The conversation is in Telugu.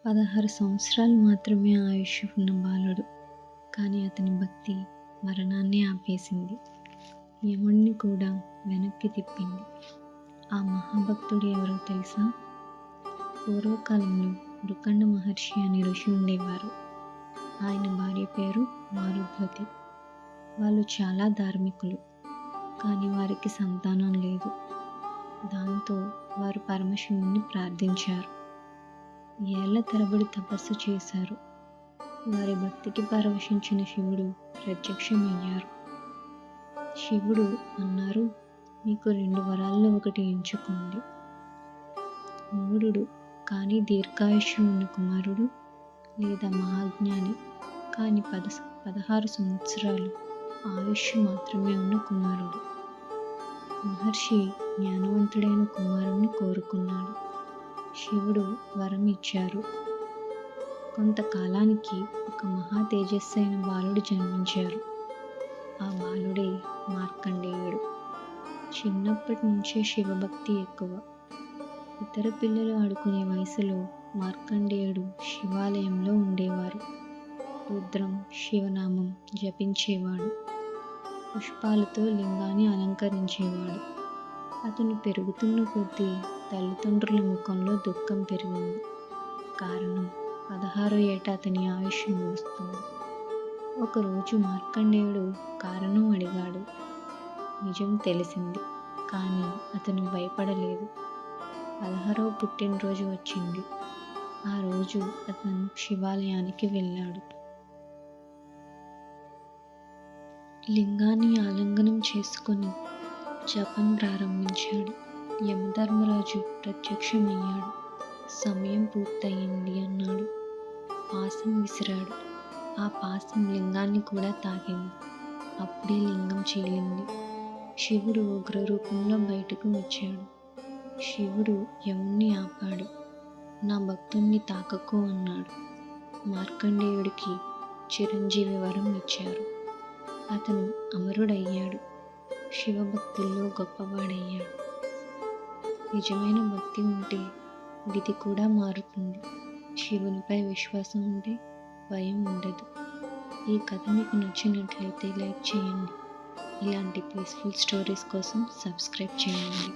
16 సంవత్సరాలు మాత్రమే ఆయుష్ ఉన్న బాలుడు. కానీ అతని భక్తి మరణాన్నే ఆపేసింది. యముడిని కూడా వెనక్కి తిప్పింది. ఆ మహాభక్తుడు ఎవరో తెలుసా? పూర్వకాలంలో రుకండ మహర్షి అనే ఋషి ఉండేవారు. ఆయన భార్య పేరు మారుద్వతి. వాళ్ళు చాలా ధార్మికులు, కానీ వారికి సంతానం లేదు. దాంతో వారు పరమశివుణ్ణి ప్రార్థించారు. ఏళ్ల తరబడి తపస్సు చేశారు. వారి భక్తికి పరవశించిన శివుడు ప్రత్యక్షమయ్యారు. శివుడు అన్నారు, మీకు 2 వరాల్లో ఒకటి ఎంచుకోండి. మూఢుడు కానీ దీర్ఘాయుష్యం ఉన్న కుమారుడు, లేదా మహాజ్ఞాని కానీ 16 సంవత్సరాలు ఆయుష్ మాత్రమే ఉన్న కుమారుడు. మహర్షి జ్ఞానవంతుడైన కుమారుణ్ణి కోరుకున్నాడు. శివుడు వరం ఇచ్చారు. కొంతకాలానికి ఒక మహా తేజస్సైన బాలుడు జన్మించారు. ఆ బాలుడే మార్కండేయుడు. చిన్నప్పటి నుంచే శివభక్తి ఎక్కువ. ఇతర పిల్లలు ఆడుకునే వయసులో మార్కండేయుడు శివాలయంలో ఉండేవారు. రుద్రం, శివనామం జపించేవాడు. పుష్పాలతో లింగాన్ని అలంకరించేవాడు. అతను పెరుగుతున్న కొద్దీ తల్లిదండ్రుల ముఖంలో దుఃఖం పెరిగింది. కారణం 16వ ఏట అతని ఆయుష్ ముగుస్తుంది. ఒకరోజు మార్కండేయుడు కారణం అడిగాడు. నిజం తెలిసింది, కానీ అతను భయపడలేదు. 16వ పుట్టినరోజు వచ్చింది. ఆ రోజు అతను శివాలయానికి వెళ్ళాడు. లింగాన్ని ఆలింగనం చేసుకొని జపం ప్రారంభించాడు. యమధర్మరాజు ప్రత్యక్షమయ్యాడు. సమయం పూర్తయింది అన్నాడు. పాశం విసిరాడు. ఆ పాశం లింగాన్ని కూడా తాకింది. అప్పుడే లింగం చీలింది. శివుడు ఉగ్రరూపంలో బయటకు వచ్చాడు. శివుడు యముణ్ణి ఆపాడు. నా భక్తుణ్ణి తాకకు అన్నాడు. మార్కండేయుడికి చిరంజీవి వరం ఇచ్చారు. అతను అమరుడయ్యాడు. శివభక్తుల్లో గొప్పవాడయ్యాడు. నిజమైన భక్తి ఉంటే విధి కూడా మారుతుంది. శివునిపై విశ్వాసం ఉంటే భయం ఉండదు. ఈ కథ మీకు నచ్చినట్లయితే లైక్ చేయండి. ఇలాంటి పీస్ఫుల్ స్టోరీస్ కోసం సబ్స్క్రైబ్ చేయండి.